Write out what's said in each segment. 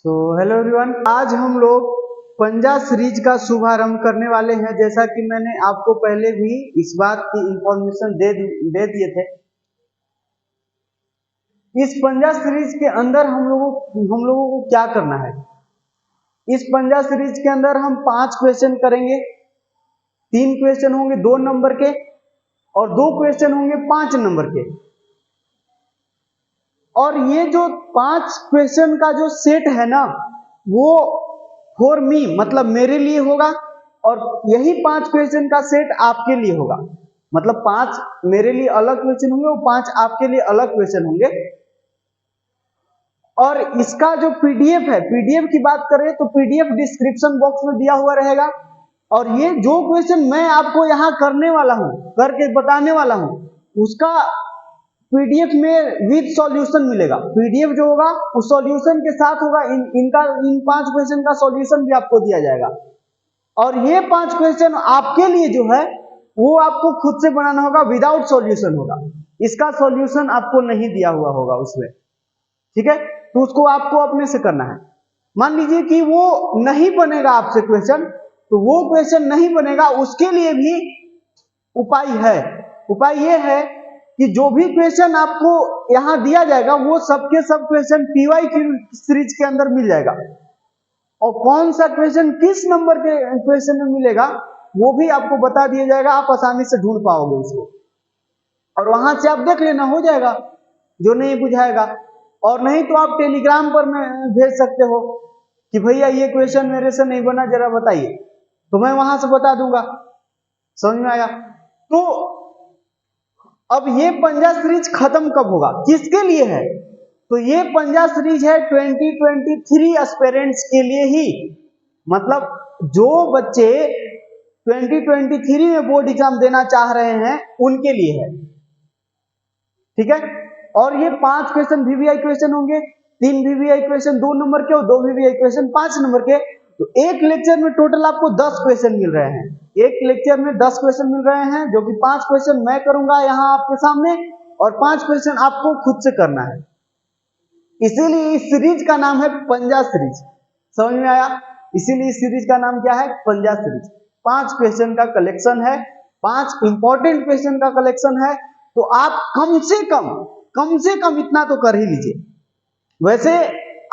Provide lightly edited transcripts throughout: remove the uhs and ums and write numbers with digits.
Hello everyone, आज हम लोग पंजा सीरीज का शुभारंभ करने वाले हैं। जैसा कि मैंने आपको पहले भी इस बात की इंफॉर्मेशन दे दिए थे। इस पंजा सीरीज के अंदर हम लोगों को क्या करना है। इस पंजा सीरीज के अंदर हम 5 क्वेश्चन करेंगे। 3 क्वेश्चन होंगे 2 नंबर के और 2 क्वेश्चन होंगे 5 नंबर के। और ये जो 5 क्वेश्चन का जो सेट है ना, वो फॉर मी मतलब मेरे लिए होगा, और यही 5 क्वेश्चन का सेट आपके लिए होगा। मतलब 5 मेरे लिए अलग क्वेश्चन होंगे, वो 5 आपके लिए अलग क्वेश्चन होंगे। और इसका जो पीडीएफ है, पीडीएफ की बात करें तो पीडीएफ डिस्क्रिप्शन बॉक्स में दिया हुआ रहेगा। और ये जो क्वेश्चन मैं आपको यहाँ करने वाला हूँ, करके बताने वाला हूँ, उसका पीडीएफ में विद सॉल्यूशन मिलेगा। पीडीएफ जो होगा उस सॉल्यूशन के साथ होगा। इन 5 क्वेश्चन का सॉल्यूशन भी आपको दिया जाएगा। और ये 5 क्वेश्चन आपके लिए जो है वो आपको खुद से बनाना होगा, विदाउट सॉल्यूशन होगा। इसका सॉल्यूशन आपको नहीं दिया हुआ होगा उसमें, ठीक है। तो उसको आपको अपने से करना है। मान लीजिए कि वो नहीं बनेगा आपसे क्वेश्चन, तो वो क्वेश्चन नहीं बनेगा, उसके लिए भी उपाय है। उपाय ये है कि जो भी क्वेश्चन आपको यहां दिया जाएगा वो सबके सब क्वेश्चन पीवाई की सीरीज के अंदर मिल जाएगा। और कौन सा क्वेश्चन किस नंबर के क्वेश्चन में मिलेगा वो भी आपको बता दिया जाएगा। आप आसानी से ढूंढ पाओगे उसको, और वहां से आप देख लेना, हो जाएगा जो नहीं बुझाएगा। और नहीं तो आप टेलीग्राम पर में भेज सकते हो कि भैया ये क्वेश्चन मेरे से नहीं बना, जरा बताइए, तो मैं वहां से बता दूंगा। समझ में आया? तो अब ये पंजा सीरीज खत्म कब होगा, किसके लिए है? तो ये पंजा सीरीज है 2023 एस्पिरेंट्स के लिए ही। मतलब जो बच्चे 2023 में बोर्ड एग्जाम देना चाह रहे हैं उनके लिए है, ठीक है। और ये 5 क्वेश्चन वीवीआई क्वेश्चन होंगे। 3 वीवीआई क्वेश्चन 2 नंबर के और 2 वीवीआई क्वेश्चन 5 नंबर के। तो एक लेक्चर में टोटल आपको 10 क्वेश्चन मिल रहे हैं। एक लेक्चर में 10 क्वेश्चन मिल रहे हैं, जो कि 5 क्वेश्चन मैं करूंगा यहाँ आपके सामने और 5 क्वेश्चन आपको खुद से करना है। इसीलिए इस सीरीज का नाम है पंजा सीरीज। समझ में आया? इसीलिए इस सीरीज का नाम क्या है? पंजा सीरीज। 5 क्वेश्चन का कलेक्शन है, 5 इंपॉर्टेंट क्वेश्चन का कलेक्शन है। तो आप कम से कम इतना तो कर ही लीजिए। वैसे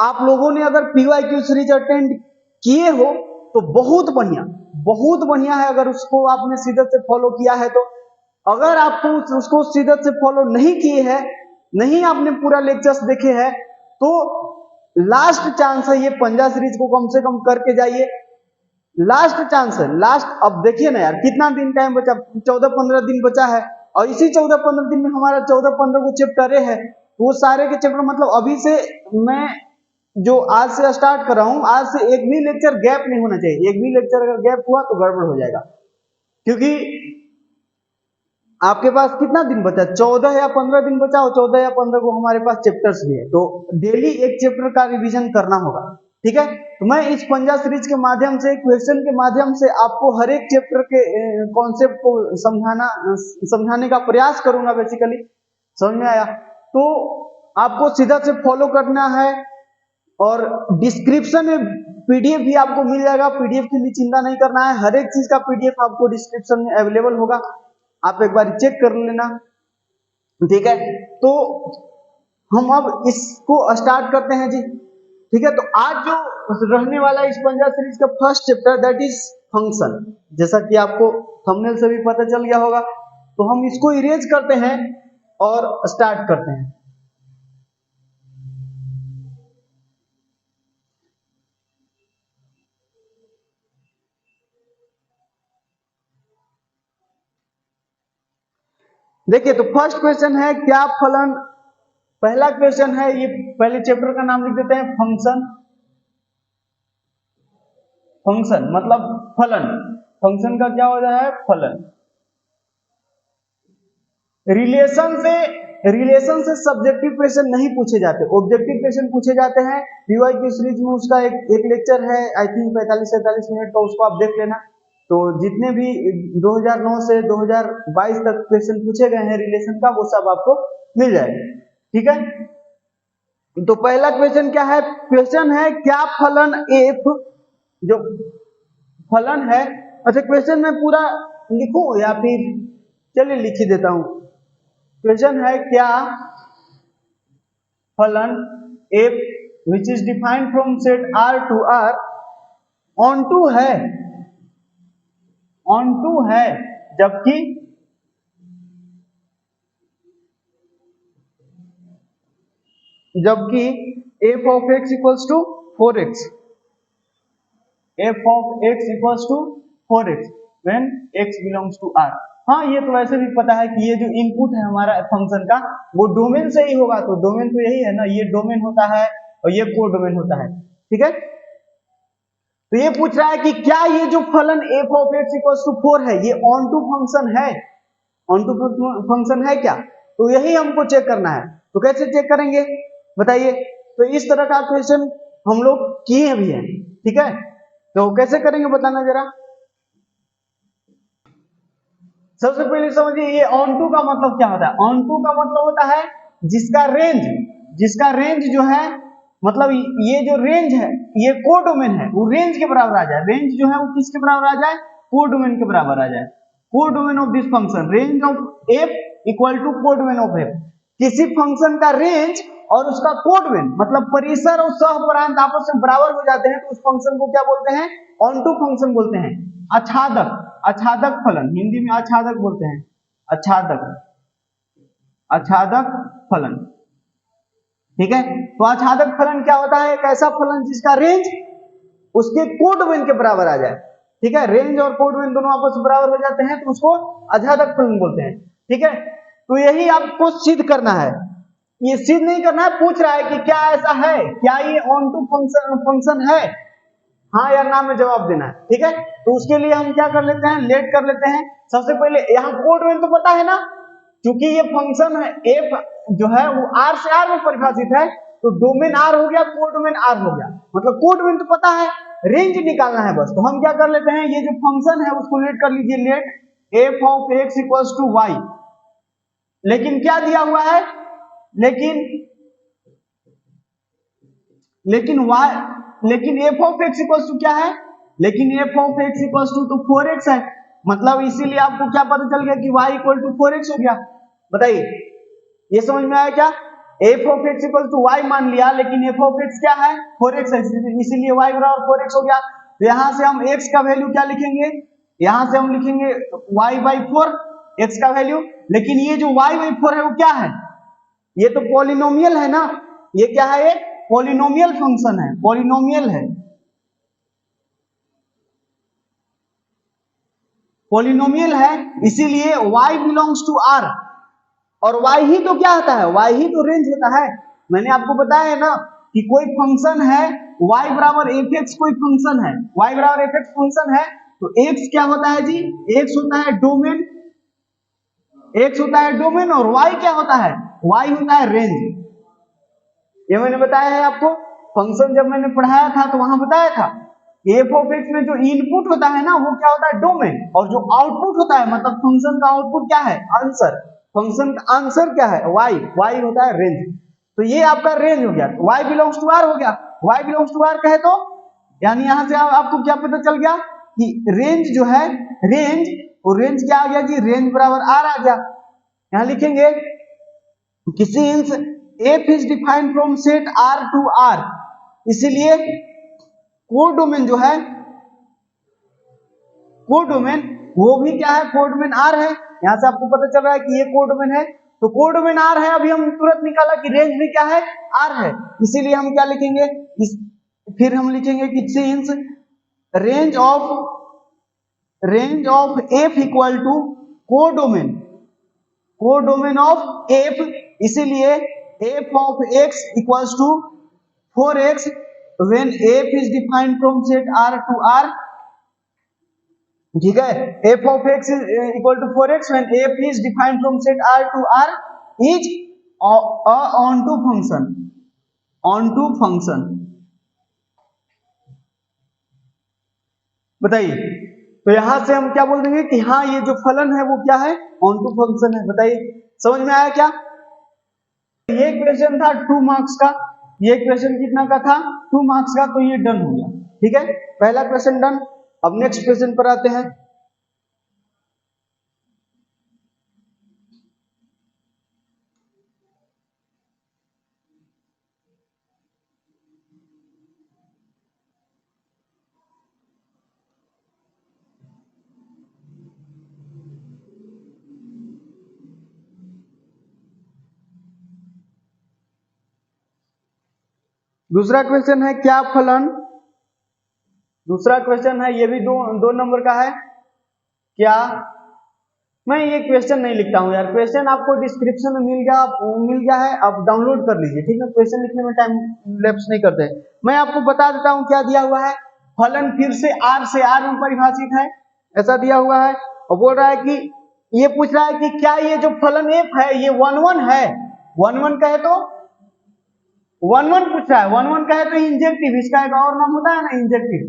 आप लोगों ने अगर पीवाईक्यू सीरीज अटेंड किए हो तो बहुत बढ़िया है। अगर उसको आपने शिद्दत से फॉलो किया है तो। अगर आपको उसको शिद्दत से फॉलो नहीं किए हैं, नहीं आपने पूरा लेक्चर्स देखे हैं, तो लास्ट चांस है ये पंजा सीरीज को कम से कम करके जाइए। लास्ट चांस है, लास्ट। अब देखिए ना यार, कितना दिन टाइम बचा, 14-15 दिन बचा है। और इसी 14-15 दिन में हमारा 14-15 को चैप्टर है, तो वो सारे के चैप्टर, मतलब अभी से मैं जो आज से स्टार्ट कर रहा हूं, आज से एक भी लेक्चर गैप नहीं होना चाहिए। एक भी लेक्चर अगर गैप हुआ तो गड़बड़ हो जाएगा। क्योंकि आपके पास कितना दिन बचा, 14 या 15 दिन बचा, और 14 या 15 को हमारे पास चैप्टर्स भी है, तो डेली एक चैप्टर का रिवीजन करना होगा, ठीक है। तो मैं इस पंजा सीरीज के माध्यम से, क्वेश्चन के माध्यम से आपको हर एक चैप्टर के कॉन्सेप्ट को समझाने का प्रयास करूंगा बेसिकली। समझ में आया? तो आपको सीधा से फॉलो करना है। और डिस्क्रिप्शन में पीडीएफ भी आपको मिल जाएगा। पीडीएफ के लिए चिंता नहीं करना है, हर एक चीज का पीडीएफ आपको डिस्क्रिप्शन में अवेलेबल होगा। आप एक बार चेक कर लेना, ठीक है। तो हम अब इसको स्टार्ट करते हैं जी, ठीक है। तो आज जो रहने वाला इस पंजा सीरीज का first chapter, that is function. जैसा कि आपको थंबनेल से भी पता चल गया होगा, तो हम इसको इरेज करते हैं और स्टार्ट करते हैं। देखिए, तो फर्स्ट क्वेश्चन है क्या फलन। पहला क्वेश्चन है, ये पहले चैप्टर का नाम लिख देते हैं, फंक्शन। फंक्शन मतलब फलन। फंक्शन का क्या हो जाए? फलन। रिलेशन से सब्जेक्टिव क्वेश्चन नहीं पूछे जाते, ऑब्जेक्टिव क्वेश्चन पूछे जाते हैं। पीवाईक्यू सीरीज में उसका एक लेक्चर है, आई थिंक 45-47 मिनट का, उसको आप देख लेना। तो जितने भी 2009 से 2022 तक क्वेश्चन पूछे गए हैं रिलेशन का, वो सब आपको मिल जाएगा, ठीक है। तो पहला क्वेश्चन क्या है? क्वेश्चन है क्या फलन एफ जो फलन है, अच्छा क्वेश्चन में पूरा लिखूं या फिर चलिए लिख ही देता हूं। क्वेश्चन है क्या फलन f which is defined from set R to R onto है जबकि f of x equals to 4x, f of x equals to 4x when x belongs to R। हाँ ये तो वैसे भी पता है कि ये जो इनपुट है हमारा फंक्शन का वो डोमेन से ही होगा, तो डोमेन तो यही है ना, ये डोमेन होता है और ये कोडोमेन होता है, ठीक है। तो ये पूछ रहा है कि क्या ये जो फलन f of x equals to 4 है ये ऑन टू फंक्शन है, ऑन टू फंक्शन है क्या? तो यही हमको चेक करना है। तो कैसे चेक करेंगे बताइए? तो इस तरह का क्वेश्चन हम लोग किए भी हैं, ठीक है। तो कैसे करेंगे बताना जरा। सबसे पहले समझिए ये ऑन टू का मतलब क्या होता है। ऑन टू का मतलब होता है जिसका रेंज जो है, मतलब ये जो रेंज है ये कोडोमेन है, वो रेंज के बराबर आ जाए। रेंज जो है वो किसके बराबर आ जाए? कोडोमेन के बराबर आ जाए। Codomain of this function, range of f equal to codomain of f. किसी फंक्शन का रेंज और उसका कोडोमेन मतलब परिसर और सहपरांत आपस में बराबर हो जाते हैं तो उस फंक्शन को क्या बोलते हैं? ऑन टू फंक्शन बोलते हैं। आच्छादक फलन, हिंदी में आच्छादक बोलते हैं, आच्छादक फलन, ठीक है। तो आच्छादक फलन क्या होता है? एक ऐसा फलन जिसका रेंज उसके कोडोमेन के बराबर आ जाए, ठीक है। रेंज और कोडोमेन दोनों आपस में बराबर हो जाते हैं तो उसको आच्छादक फलन बोलते हैं, ठीक है। तो यही आपको सिद्ध करना है, ये सिद्ध नहीं करना है, पूछ रहा है कि क्या ऐसा है, क्या ये ऑन टू फंक्शन है, हाँ या ना में जवाब देना है, ठीक है। तो उसके लिए हम क्या कर लेते हैं, लेट कर लेते हैं। सबसे पहले यहाँ कोडोमेन तो पता है ना, क्योंकि ये फंक्शन है एफ जो है वो आर से आर में परिभाषित है, तो डोमेन आर हो गया, कोडोमेन आर हो गया, मतलब कोडोमेन तो पता है, रेंज निकालना है बस। तो हम क्या कर लेते हैं, ये जो फंक्शन है उसको लेट कर लीजिए, let f of x equals to y. लेकिन क्या दिया हुआ है, लेकिन f of x equals to क्या है, लेकिन f of x equals to तो 4x है, मतलब इसीलिए आपको क्या पता चल गया कि y इक्वल टू 4x हो गया। बताइए ये समझ में आया क्या? F of x equal to y मान लिया, लेकिन एफ ऑफ एक्स क्या है? 4x है, इसीलिए y बराबर 4x हो गया। तो यहां से हम x का वैल्यू क्या लिखेंगे, यहां से हम लिखेंगे y बाई 4 x का वैल्यू। लेकिन ये जो y बाई 4 है वो क्या है? ये तो पॉलिनोमियल है ना, ये क्या है? एक पॉलिनोमियल फंक्शन है, पॉलिनोमियल है, पॉलिनोमियल है, इसीलिए y बिलोंग्स टू r। और y ही तो क्या होता है, y ही तो रेंज होता है। मैंने आपको बताया है ना कि कोई फंक्शन है y बराबर fx, कोई फंक्शन है y बराबर fx फंक्शन है, तो x क्या होता है जी? x होता है डोमेन, x होता है डोमेन, और y क्या होता है? y होता है रेंज। ये मैंने बताया है आपको, फंक्शन जब मैंने पढ़ाया था तो वहां बताया था एफ ऑफ एक्स में जो इनपुट होता है ना वो क्या होता है? डोमेन, और जो आउटपुट होता है मतलब फंक्शन का आउटपुट क्या है? आंसर। फंक्शन का आंसर क्या है? y होता है रेंज। तो ये आपका रेंज हो गया, y बिलोंग्स टू r हो गया। y बिलोंग्स टू r कहे तो यानी यहां से आपको क्या पता चल गया कि रेंज जो है, रेंज, और रेंज क्या आ गया जी? रेंज बराबर r आ गया। यहां लिखेंगे किसी f is defined from set r to r, इसीलिए कोडोमेन जो है, कोडोमेन वो भी क्या है? कोडोमेन r है। यहां से आपको पता चल रहा है कि ये कोडोमेन है, तो कोडोमेन r है। अभी हम तुरंत निकाला कि रेंज भी क्या है? r है, इसीलिए हम क्या लिखेंगे, फिर हम लिखेंगे कि since range of f equal to codomain, codomain of f, इसीलिए f of x equals to 4x when f is defined from set r to r, ठीक है। f of x is equal to 4x when f is defined from set r to r is a onto function, onto function। बताइए, तो यहां से हम क्या बोल देंगे कि हाँ ये जो फलन है वो क्या है? ऑनटू फंक्शन है। बताइए समझ में आया क्या? ये क्वेश्चन था 2 मार्क्स का, ये क्वेश्चन कितना का था, 2 मार्क्स का, तो ये डन हो गया। ठीक है, पहला क्वेश्चन डन। अब नेक्स्ट क्वेश्चन पर आते हैं। दूसरा क्वेश्चन है क्या फलन, दूसरा क्वेश्चन है, ये भी दो नंबर का है। क्या, मैं ये क्वेश्चन नहीं लिखता हूं यार, क्वेश्चन आपको डिस्क्रिप्शन में मिल गया है, आप डाउनलोड कर लीजिए। ठीक है, क्वेश्चन लिखने में टाइम लैप्स नहीं करते। मैं आपको बता देता हूं क्या दिया हुआ है। फलन फिर से R में परिभाषित है, ऐसा दिया हुआ है, और बोल रहा है कि ये पूछ रहा है कि क्या ये जो फलन f है ये 1 1 है। 1 1 कहे तो 1 1 पूछ रहा है, 1 1 कहे तो इंजेक्टिव, इसका एक और नाम होता है ना इंजेक्टिव।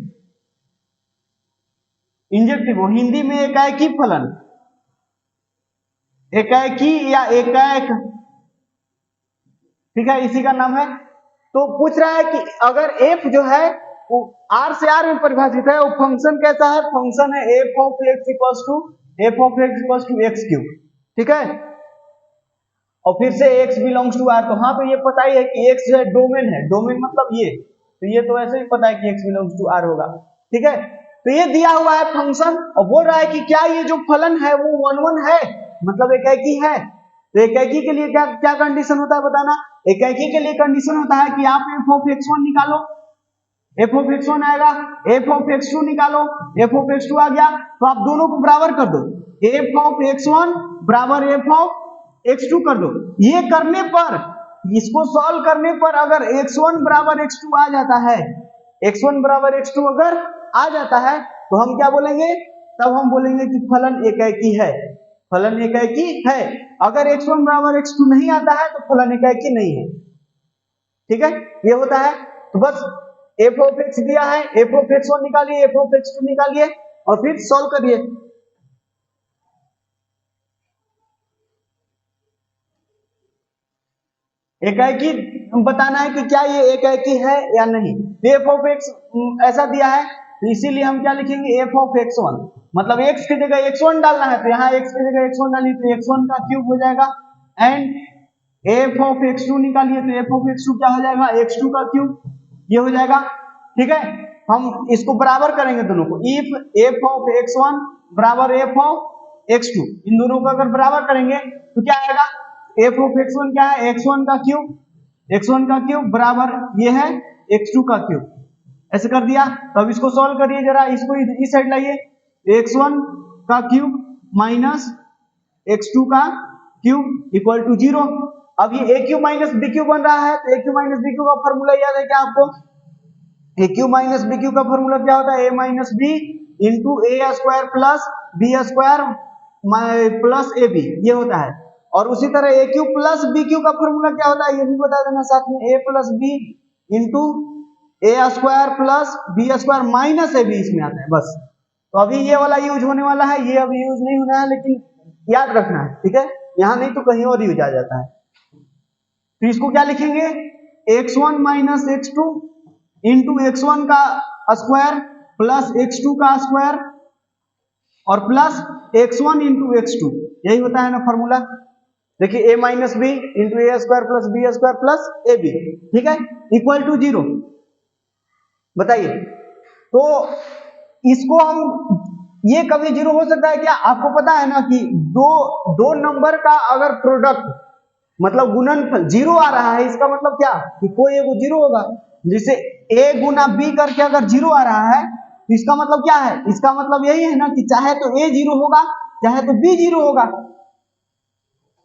इंजेक्टिव हिंदी में एकाएकी फलन, एकाएकी या एकाएक, ठीक है, इसी का नाम है। तो पूछ रहा है कि अगर f जो है वो R से R में परिभाषित है, वो फंक्शन कैसा है, फंक्शन है f of x equals to x cube. ठीक है, और फिर से x बिलोंग्स टू R, तो हाँ तो ये पता ही है कि x जो है डोमेन है, डोमेन मतलब ये, तो ये तो ऐसे ही पता है कि x बिलोंग्स टू R होगा। ठीक है, तो ये दिया हुआ है फंक्शन, और बोल रहा है कि क्या ये जो फलन है वो 1 1 है, मतलब एकाएकी है। तो एकाएकी के लिए क्या क्या कंडीशन होता है बताना। एकाएकी के लिए कंडीशन होता है कि आप f of x1 निकालो, f of x1 आएगा, f of x2 निकालो, f of x2 आ गया, तो आप दोनों को बराबर कर दो, f of x1 बराबर f of x2 कर दो। ये करने पर, इसको सॉल्व करने पर अगर x1 बराबर x2 आ जाता है, x1 बराबर x2 अगर आ जाता है, तो हम क्या बोलेंगे, तब हम बोलेंगे कि फलन एकाएकी है, फलन एकाएकी है। अगर x1 बराबर x2 नहीं आता है तो फलन एकाएकी नहीं है। ठीक है, ये होता है। तो बस f of x दिया है, f of x1 निकालिए, f of x2 निकालिए, और फिर सॉल्व करिए। एकाएकी बताना है कि क्या ये एकाएकी है या नहीं। f of x ऐसा दिया है, तो इसीलिए हम क्या लिखेंगे, f of x1, मतलब x की जगह x1 डालना है, तो यहाँ x की जगह x1 डालिए तो x1 का क्यूब हो जाएगा, एंड f of x2 निकालिए तो f of x2 क्या हो जाएगा, x2 का क्यूब, ये हो जाएगा। ठीक है, हम इसको बराबर करेंगे दोनों को, इफ f of x1 बराबर f of x2, इन दोनों को अगर बराबर करेंगे तो क्या आएगा, f of x1 क्या है, x1 का क्यूब, x1 का क्यूब बराबर ये है x2 का क्यूब, ऐसे कर दिया। तो अब इसको सॉल्व करिए जरा, इसको इस साइड लाइए, x1 का क्यूब माइनस x2 का क्यूब इक्वल टू 0। अब ये a cube minus b cube बन रहा है, तो a cube minus b cube का फॉर्मूला याद है क्या आपको, a cube minus b cube का फॉर्मूला क्या होता है, a minus b into a square plus b square plus ab, ये होता है। और उसी तरह a cube plus b cube का फॉर्मूला क्या होता है, ये भी बता देना साथ में, a plus b into a square plus b square minus ab इसमें आता है बस। तो अभी ये वाला यूज होने वाला है, ये अभी यूज नहीं होना है, लेकिन याद रखना है। ठीक है, यहाँ नहीं तो कहीं और यूज आ जाता है। तो इसको क्या लिखेंगे, x1 minus x2 into x1 का स्क्वायर प्लस x2 का स्क्वायर और प्लस x1 इंटू x2, यही होता है ना फॉर्मूला। देखिए a minus b into a square plus B square plus a b, ठीक है, इक्वल टू 0। बताइए, तो इसको हम, ये कभी 0 हो सकता है क्या, आपको पता है ना कि दो नंबर का अगर प्रोडक्ट मतलब गुणनफल 0 आ रहा है, इसका मतलब क्या कि कोई एगो 0 होगा। जैसे a गुना b करके अगर 0 आ रहा है तो इसका मतलब क्या है, इसका मतलब यही है ना कि चाहे तो a 0 होगा चाहे तो b 0 होगा।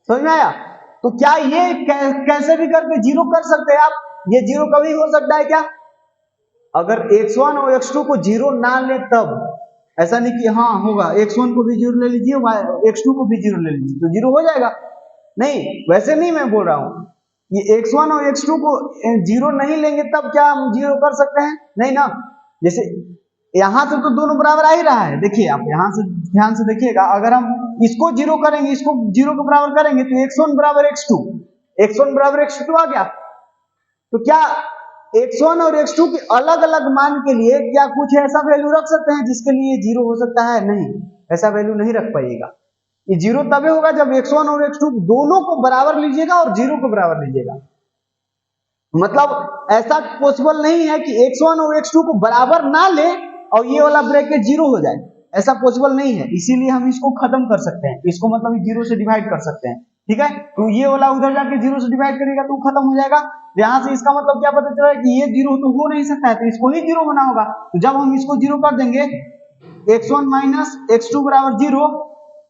समझ में आया। तो क्या ये कैसे भी करके 0 कर सकते हैं आप, ये 0 कभी हो सकता है क्या, अगर x1 और x2 को 0 ना ले तब, ऐसा नहीं कि हाँ होगा x1 को भी 0 ले लीजिए x2 को भी 0 ले लीजिए तो 0 हो जाएगा, नहीं वैसे नहीं मैं बोल रहा हूं। ये x1 और x2 को 0 नहीं लेंगे तब क्या हम 0 कर सकते हैं, नहीं ना। जैसे यहां से तो दोनों बराबर आ ही रहा है, देखिए आप यहां से ध्यान से देखिएगा, अगर हम इसको 0 करेंगे, इसको 0 के बराबर करेंगे तो x1 बराबर x2 आ गया, तो क्या x1 और x2 के अलग अलग मान के लिए क्या कुछ ऐसा वैल्यू रख सकते हैं जिसके लिए जीरो हो सकता है? नहीं, ऐसा वैल्यू नहीं रख पाइएगा। ये जीरो तभी होगा जब x1 और x2 दोनों को बराबर लीजिएगा और जीरो को बराबर लीजिएगा। मतलब ऐसा पॉसिबल नहीं है कि x1 और x2 को बराबर ना ले और ये वाला ब्रैकेट जीरो हो जाए, ऐसा पॉसिबल नहीं है। इसीलिए हम इसको खत्म कर सकते हैं, इसको मतलब जीरो से डिवाइड कर सकते हैं, ठीक है। तो ये वाला उधर जाके जीरो से डिवाइड करेगा तो खत्म हो जाएगा। यहाँ से इसका मतलब क्या पता चला कि ये जीरो तो हो नहीं सकता है, तो इसको ही जीरो होना होगा। तो जब हम इसको जीरो कर देंगे x1 माइनस x2 बराबर जीरो,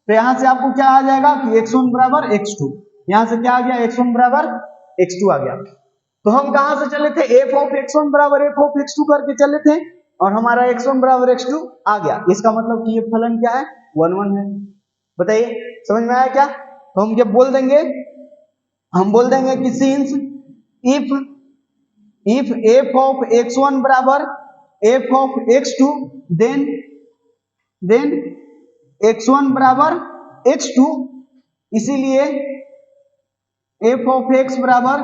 तो यहाँ से आपको क्या आ जाएगा कि x1 बराबर x2, यहाँ से क्या आ गया x1 बराबर x2 आ गया। तो हम कहां से चले थे? f ऑफ x1 बराबर f ऑफ x2 करके चले थे और हमारा x1 बराबर x2 आ गया। इसका मतलब कि ये फलन क्या है? 1 1 है। बताइए समझ में आया क्या? तो हम क्या बोल देंगे? हम बोल देंगे कि since if f of x1 बराबर f of x2 then x1 बराबर x2, इसीलिए f ऑफ x बराबर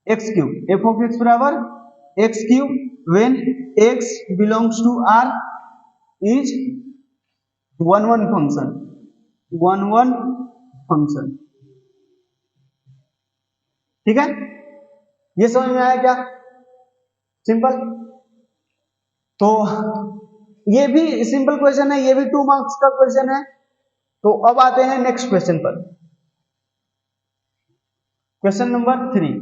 x cube, f of x बराबर x cube when x belongs to R is 1 1 function, 1 1 function, ठीक है। ये समझ में आया क्या? सिंपल। तो ये भी सिंपल क्वेश्चन है, ये भी 2 मार्क्स का क्वेश्चन है। तो अब आते हैं नेक्स्ट क्वेश्चन पर, क्वेश्चन नंबर 3।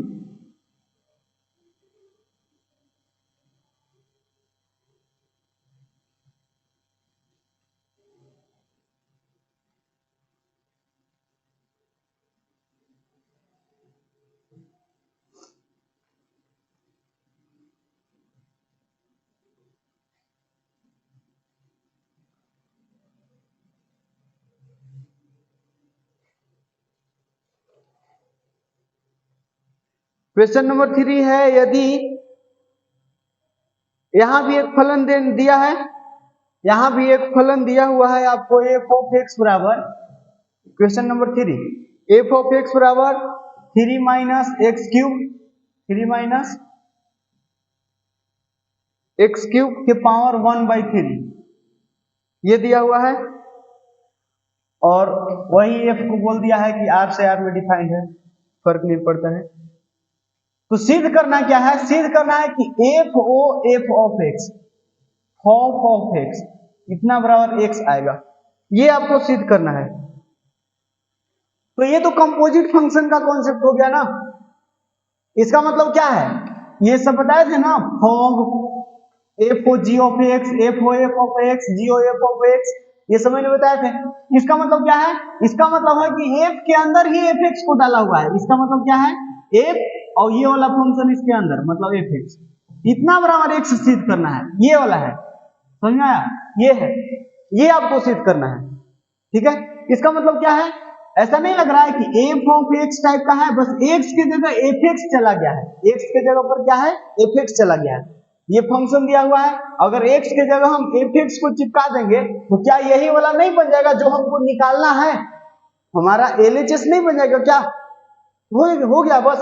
क्वेश्चन नंबर 3 है, यदि यहां भी एक फलन दिया है, यहां भी एक फलन दिया हुआ है आपको f ऑफ x बराबर, question number 3, f of x बराबर 3 minus x cube, 3 minus x cube के पावर 1/3 ये दिया हुआ है और वही f को बोल दिया है कि r से r में डिफाइंड है, फर्क नहीं पड़ता है। तो सिद्ध करना क्या है? सिद्ध करना है कि f ऑफ x इतना बराबर x आएगा, ये आपको सिद्ध करना है। तो ये तो कंपोजिट फंक्शन का कॉन्सेप्ट हो गया ना। इसका मतलब क्या है? ये सब बताए थे ना, f o g of x, f o f of x, g o f of x, ये सब मैंने बताए थे। इसका मतलब क्या है? इसका मतलब है कि f के अंदर ही fx को डाला हुआ है। इसका मतलब क्या है? f और ये वाला फंक्शन इसके अंदर, मतलब fx इतना बराबर x सिद्ध करना है, ये वाला है, समझ में आया? ये है, ये आपको सिद्ध करना है, ठीक है। इसका मतलब क्या है? ऐसा नहीं लग रहा है कि f ऑफ x टाइप का है, बस x की जगह fx चला गया है, x के जगह पर क्या है? fx चला गया है। ये फंक्शन दिया हुआ है, अगर x के जगह हम fx को चिपका देंगे तो क्या यही वाला नहीं बन जाएगा जो हमको निकालना है? हमारा LHS नहीं बन जाएगा क्या? हो गया बस।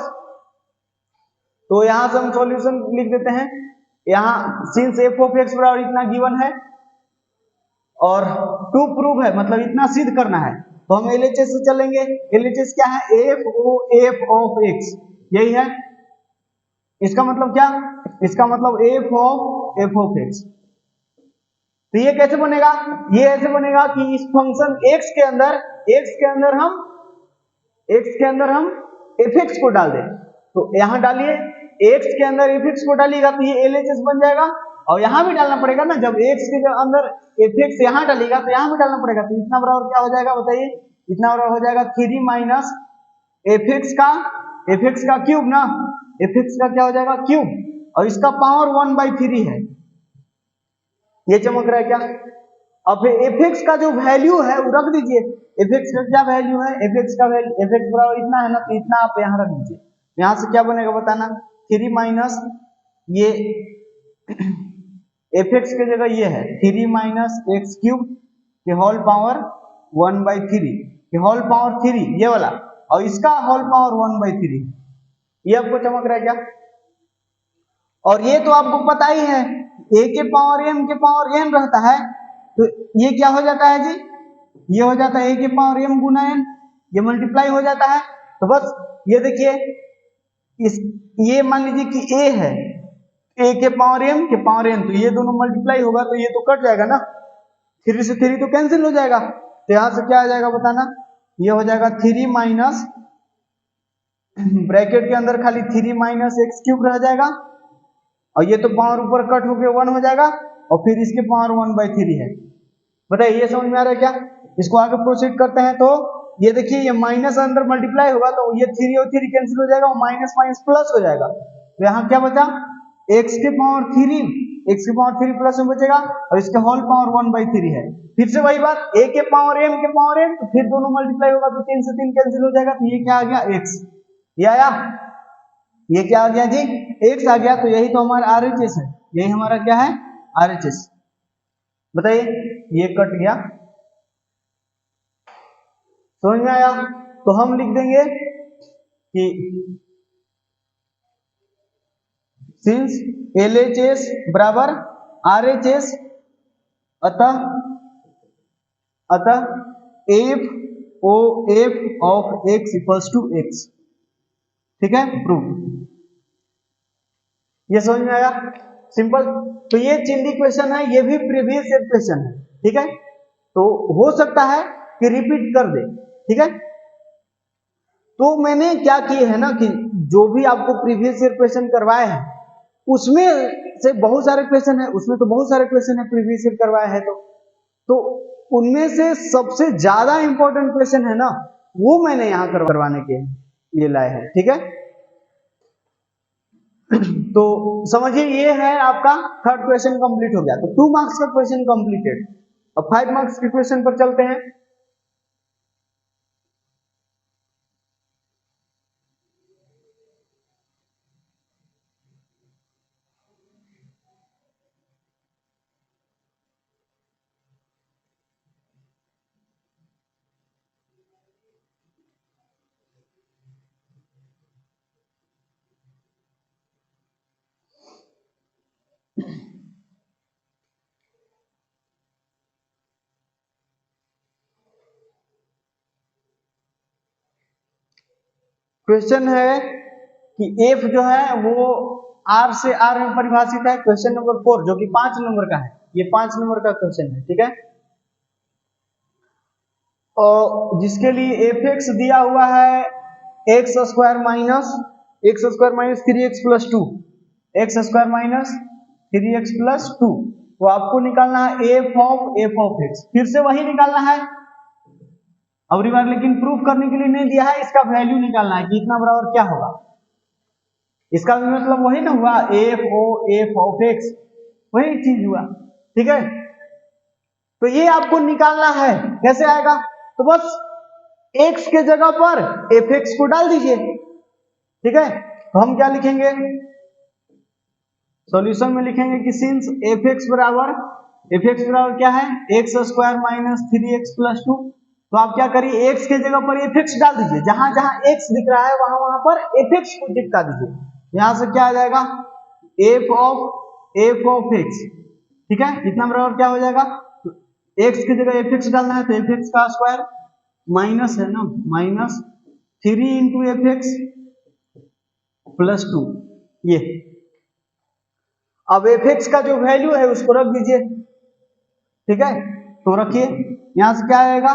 तो यहां से हम सॉल्यूशन लिख देते हैं। यहां सिंस f ऑफ x बराबर इतना गिवन है और टू प्रूव है, मतलब इतना सिद्ध करना है, तो हम LHS से चलेंगे। LHS क्या है? f ऑफ x, यही है। इसका मतलब क्या? इसका मतलब f ऑफ x। तो ये कैसे बनेगा? ये ऐसे बनेगा कि इस फंक्शन x के अंदर हम fx को डाल दें। तो यहां डालिए, x के अंदर fx को डालिएगा तो ये LHS बन जाएगा, और यहां भी डालना पड़ेगा ना, जब x के अंदर fx यहां डालेगा तो यहां भी डालना पड़ेगा। तो इतना बराबर क्या हो जाएगा बताइए? इतना बराबर हो जाएगा 3 माइनस fx का क्यूब ना, fx का क्या हो जाएगा? क्यूब, और इसका पावर 1/3 है। ये चमक रहा है क्या? अब fx का जो वैल्यू है वो रख दीजिए। fx का क्या वैल्यू है? fx का वैल्यू, fx बराबर इतना है ना, तो इतना आप यहाँ रख दीजिए। यहां से क्या बनेगा बताना? 3 माइनस ये fx के जगह ये है 3 माइनस एक्स क्यूब के होल पावर 1/3 के होल पावर 3, ये वाला, और इसका होल पावर 1/3, ये आपको चमक रहा है क्या? और ये तो आपको पता ही है, a के पावर m के पावर n रहता है, तो ये क्या हो जाता है जी, ये हो जाता है a के पावर m गुना n, ये मल्टीप्लाई हो जाता है। तो बस ये देखिए, इस ये मान लीजिए कि a है, a के पावर m के पावर n, तो ये दोनों मल्टीप्लाई होगा तो ये तो कट जाएगा ना, 3 से 3 तो कैंसिल हो जाएगा, तो यहां से क्या आ जाएगा बताना, ये हो जाएगा 3 माइनस, ब्रैकेट के अंदर खाली 3 माइनस एक्स क्यूब रह जाएगा, और ये तो पावर ऊपर कट होके 1 हो जाएगा, और फिर इसके पावर 1/3 है। बताइए ये समझ में आ रहा है क्या? इसको आगे प्रोसीड करते हैं, तो ये देखिए ये माइनस अंदर मल्टीप्लाई होगा तो ये 3 और 3 कैंसिल हो जाएगा, और माइनस माइनस प्लस हो जाएगा, तो यहाँ क्या बचा, x के पावर 3, x के पावर 3 प्लस में बचेगा, और इसके होल पावर 1/3 है। फिर से वही बात, a के पावर m के पावर n, तो फिर दोनों मल्टीप्लाई होगा तो 3 से 3 कैंसिल हो जाएगा, तो ये क्या आ गया, x। ये आया, ये क्या आ गया जी, x आ गया। तो यही तो हमारा RHS है, यही हमारा क्या है, RHS। बताइए ये कट गया, समझ में आया? तो हम लिख देंगे कि सिंस LHS बराबर RHS, अतः FOF of x equals to x। ठीक है, प्रूव। ये समझ में आया, सिंपल। तो ये चिल्ली क्वेश्चन है, ये भी प्रीवियस ईयर क्वेश्चन है। ठीक है, तो हो सकता है कि रिपीट कर दे। ठीक है, तो मैंने क्या किए है ना कि जो भी आपको प्रीवियस ईयर क्वेश्चन करवाए हैं उसमें से बहुत सारे क्वेश्चन है, उसमें तो बहुत सारे क्वेश्चन है प्रीवियस ईयर करवाए हैं, तो उनमें से सबसे ज्यादा इंपॉर्टेंट क्वेश्चन है ना, वो मैंने यहाँ करवाने के लिए लाए हैं। ठीक है, तो समझिए ये है आपका थर्ड क्वेश्चन कंप्लीट हो गया। तो 2 मार्क्स का क्वेश्चन कंप्लीटेड। अब 5 मार्क्स के क्वेश्चन पर चलते हैं। क्वेश्चन है कि एफ जो है वो आर से आर में परिभाषित है। क्वेश्चन नंबर 4 जो कि 5 नंबर का है, ये 5 नंबर का क्वेश्चन है। ठीक है, और जिसके लिए एफ एक्स दिया हुआ है x square minus 3x plus 2, x square minus 3x plus 2। तो आपको निकालना है एफ ऑफ एक्स, फिर से वही निकालना है अगली बार, लेकिन प्रूफ करने के लिए नहीं दिया है, इसका वैल्यू निकालना है कि इतना बराबर क्या होगा। इसका भी मतलब वही ना हुआ, एफ ऑफ एक्स, वही चीज हुआ। ठीक है, तो ये आपको निकालना है, कैसे आएगा, तो बस x के जगह पर एफ एक्स को डाल दीजिए। ठीक है, तो हम क्या लिखेंगे, सॉल्यूशन में लिखेंगे कि सिंस एफ एक्स बराबर क्या है, x square minus 3x plus 2। तो आप क्या करिए, x के जगह पर एफ एक्स डाल दीजिए, जहां जहां x दिख रहा है वहां वहां पर एफ एक्स को चिपका दीजिए। यहां से क्या आ जाएगा, एफ ऑफ एक्स। ठीक है, इतना बराबर क्या हो जाएगा, x की जगह एफ एक्स डालना है तो एफ एक्स का स्क्वायर माइनस है ना, minus 3 into F x plus 2। ये अब एफ एक्स का जो वैल्यू है उसको रख दीजिए। ठीक है, तो रखिए, यहां से क्या आएगा,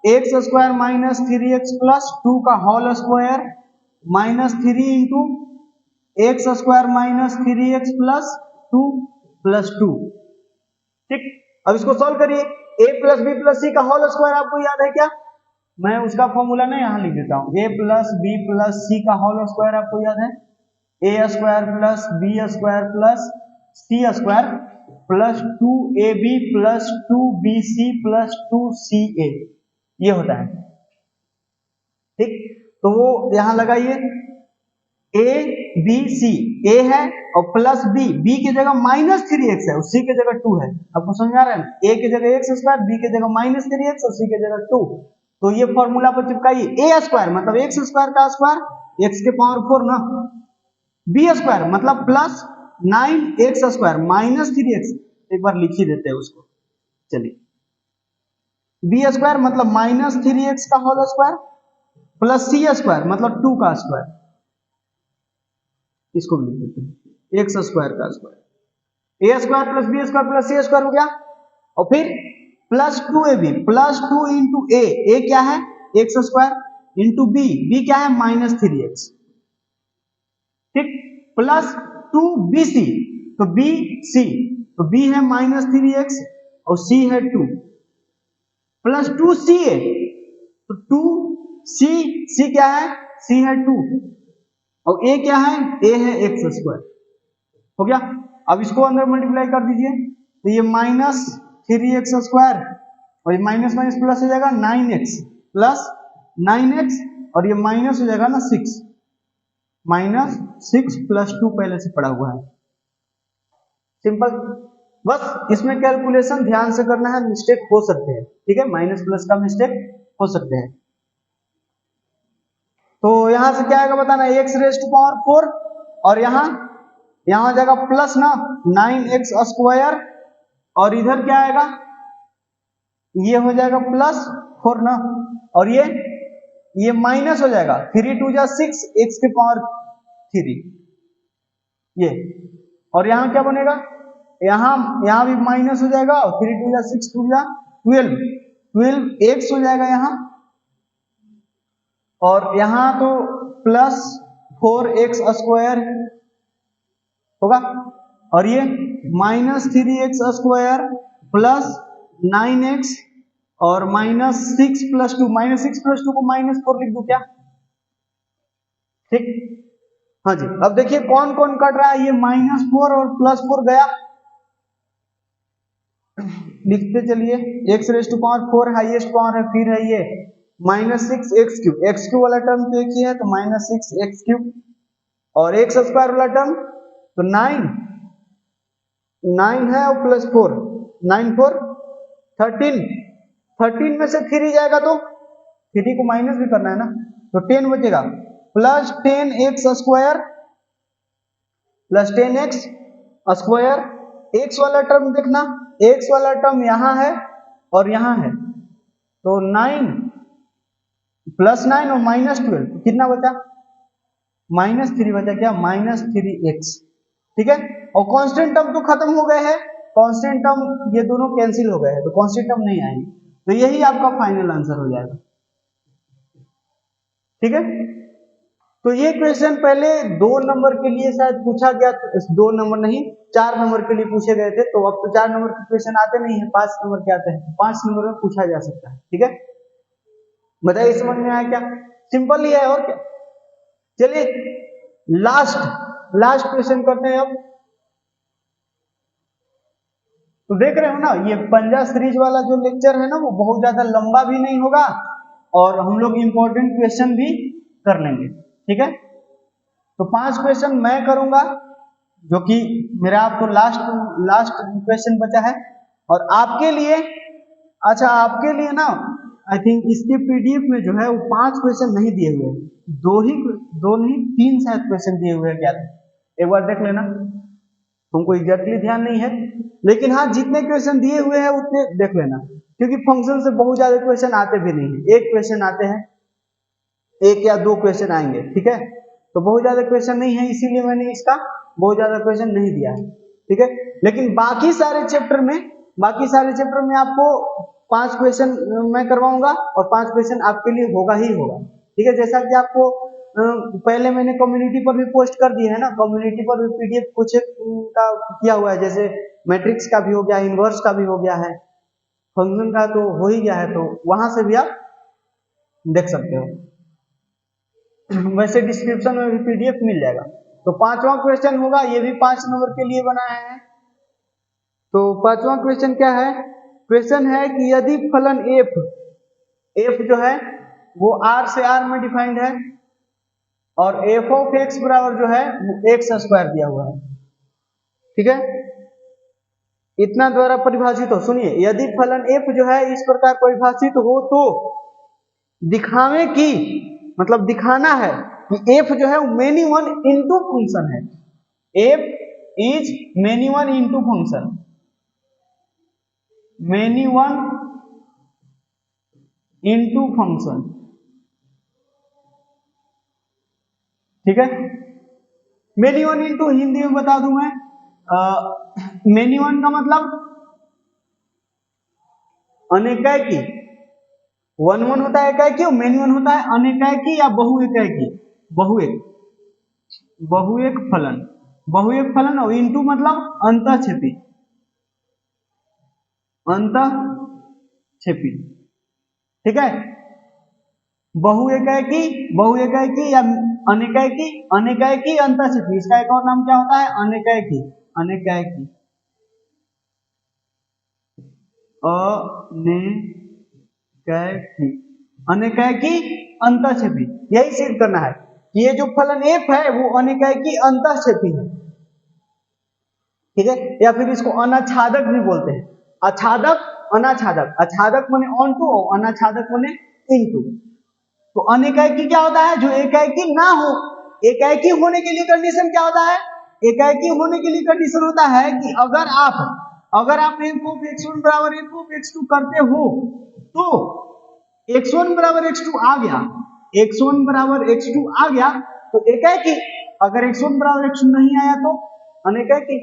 x square minus 3x plus 2 का whole square minus 3 into x square minus 3x plus 2 plus 2। ठीक, अब इसको सॉल्व करिए, a plus b plus c का होल स्क्वायर आपको याद है क्या, मैं उसका फॉर्मूला ना यहां लिख देता हूं, a plus b plus c का होल स्क्वायर आपको याद है, a square plus B square plus C square plus 2ab plus 2bc plus 2ca, ये होता है। ठीक, तो वो यहां लगाइए, a b c, a है और प्लस b, b की जगह माइनस 3x है और c की जगह 2 है। आपको समझ आ रहा है, a की जगह x स्क्वायर, b की जगह माइनस 3x और c की जगह 2। तो ये फॉर्मूला पर चिपकाइए, a स्क्वायर मतलब x स्क्वायर का स्क्वायर x के पावर 4 ना, बी स्क्वायर मतलब plus 9x square minus 3x, एक बार लिख ही देते हैं उसको, चलिए बी स्क्वायर मतलब माइनस 3x का होल स्क्वायर प्लस सी स्क्वायर मतलब 2 का स्क्वायर, इसको भी लिख देते हैं एक्स स्क्वायर का स्क्वायर, A square plus B square plus C square हो गया, और फिर प्लस 2ab प्लस 2 इंटू ए क्या है एक्स स्क्वायर इंटू बी क्या है माइनस 3x, ठीक, प्लस 2bc, तो बी है माइनस 3x और c है 2, प्लस 2ca, तो 2c क्या है c है 2 और a क्या है a है एक्स स्क्वायर, हो गया। अब इसको अंदर मल्टीप्लाई कर दीजिए, तो ये माइनस 3x स्क्वायर और ये माइनस माइनस प्लस हो जाएगा 9x प्लस 9x और ये माइनस हो जाएगा ना 6, माइनस 6 प्लस 2 पहले से पड़ा हुआ है, सिंपल। बस इसमें कैलकुलेशन ध्यान से करना है, मिस्टेक हो सकते हैं, ठीक है, माइनस प्लस का मिस्टेक हो सकते हैं। तो यहां से क्या आएगा बताना, x रेज टू पावर 4 और यहां हो जाएगा प्लस ना 9x स्क्वायर और इधर क्या आएगा, ये हो जाएगा प्लस 4 ना, और ये माइनस हो जाएगा 3 2 जा 6 x के पावर 3 ये, और यहां क्या बनेगा, यहां भी माइनस हो जाएगा और 3 2 जा 6 2 जा 12 x हो जाएगा यहां, और यहां तो प्लस 4x स्क्वायर होगा और ये minus 3x square plus 9x और माइनस 6 प्लस 2, माइनस 6 प्लस 2 को माइनस 4 लिख दूं क्या, ठीक, हाँ जी। अब देखिए कौन कौन कट रहा है, ये माइनस 4 और प्लस 4 गया, लिखते चलिए x raise to power 4 highest power है, फिर है ये माइनस 6 एक्स क्यूब वाला टर्म तो एक ही है तो माइनस 6 एक्स क्यूब, और एक्स स्क्वायर वाला टर्म तो 9 है और प्लस 4 9 4 13 में से 3 जाएगा तो 3 को माइनस भी करना है ना, तो 10 बचेगा plus 10x square plus 10x square, x वाला टर्म देखना, x वाला टर्म यहां है और यहां है, तो 9 प्लस 9 और माइनस 12 कितना बचा, माइनस 3 बचा, क्या माइनस 3x, ठीक है। और कांस्टेंट टर्म तो खत्म हो गए हैं, कांस्टेंट टर्म ये दोनों कैंसिल हो गए हैं, तो कांस्टेंट टर्म नहीं आएंगे, तो यही आपका फाइनल आंसर हो जाएगा, ठीक है। तो ये क्वेश्चन पहले 2 नंबर के लिए शायद पूछा गया, 2 नंबर नहीं 4 नंबर के लिए पूछे गए थे, तो अब तो 4 नंबर के क्वेश्चन आते नहीं है, 5 नंबर के आते हैं, 5 नंबर में पूछा जा सकता है, ठीक है। बताइए समझ में आया क्या, सिंपल ही है और क्या। चलिए लास्ट क्वेश्चन करते हैं अब। तो देख रहे हो ना, ये पंजा सीरीज वाला जो लेक्चर है ना वो बहुत ज्यादा लंबा भी नहीं होगा और हम लोग इंपॉर्टेंट क्वेश्चन भी कर लेंगे, ठीक है। तो 5 क्वेश्चन मैं करूंगा जो कि मेरा आपको लास्ट क्वेश्चन बचा है, और आपके लिए, अच्छा आपके लिए ना आई थिंक इसके पीडीएफ में जो है वो 5 क्वेश्चन नहीं दिए हुए हैं, दो नहीं 3 शायद क्वेश्चन दिए हुए हैं, क्या एक बार देख लेना, हमको एग्जैक्टली ध्यान नहीं है, लेकिन हाँ जितने क्वेश्चन दिए हुए हैं उतने देख लेना, क्योंकि फंक्शन से बहुत ज्यादा क्वेश्चन आते भी नहीं है, एक क्वेश्चन आते हैं, 1 या 2 क्वेश्चन आएंगे, ठीक है, तो बहुत ज्यादा क्वेश्चन नहीं है, इसीलिए मैंने इसका बहुत ज्यादा क्वेश्चन नहीं दिया है, ठीक है। लेकिन बाकी सारे चैप्टर में आपको 5 क्वेश्चन मैं करवाऊंगा और 5 क्वेश्चन आपके लिए होगा ही होगा, ठीक है। जैसा कि आपको पहले मैंने कम्युनिटी पर भी पोस्ट कर दिया है ना, कम्युनिटी पर भी पीडीएफ कुछ का किया हुआ है, जैसे मैट्रिक्स का भी हो गया, इनवर्स का भी हो गया है, फंक्शन का तो हो ही गया है, तो वहां से भी आप देख सकते हो, वैसे डिस्क्रिप्शन में भी पीडीएफ मिल जाएगा। तो 5वां क्वेश्चन होगा, ये भी 5 नंबर के लिए बनाया है। तो 5वां क्वेश्चन क्या है, क्वेश्चन है कि यदि फलन f जो है वो r से r में डिफाइंड है और f ऑफ x बराबर जो है x स्क्वायर दिया हुआ है, ठीक है, इतना द्वारा परिभाषित हो, सुनिए, यदि फलन f जो है इस प्रकार परिभाषित हो तो दिखावे कि, मतलब दिखाना है कि एफ जो है मेनी वन इंटू फंक्शन है, F is many one into function, many one into function, ठीक है। मेनी वन इंटू हिंदी में बता दूं मैं, मेनी वन का मतलब अनेकाकी, वन वन होता है एकाकी और मेनी वन होता है अनेकाकी या बहुएकाकी, बहुएक फलन, बहुएक फलन और इंटू मतलब अंतःक्षेपी, अंतःक्षेपी, ठीक है। बहुएकाकी या अनेकाकी, अनेकाकी अंतःक्षेपी, इसका एक और नाम क्या होता है, अनेकाकी, अनेकाकी, अनेकाकी अंतःक्षेपी। यही सिद्ध करना है कि ये जो फलन एफ है वो अनेकाकी अंतःक्षेपी है, ठीक है। या फिर इसको अनाच्छादक भी बोलते हैं, आच्छादक अनाच्छादक, आच्छादक माने ऑन टू, अनाच्छादक माने इनटू। तो अनेकाकी क्या होता है, जो एकाकी ना हो, एकाकी होने के लिए कंडीशन क्या होता है, एकाकी होने के लिए कंडीशन होता है कि अगर आप f ऑफ x1 बराबर f ऑफ x2 करते हो तो x1 बराबर x2 आ गया, x1 बराबर x2 आ गया तो एकाकी, अगर x1 बराबर x2 नहीं आया तो अनेकाकी,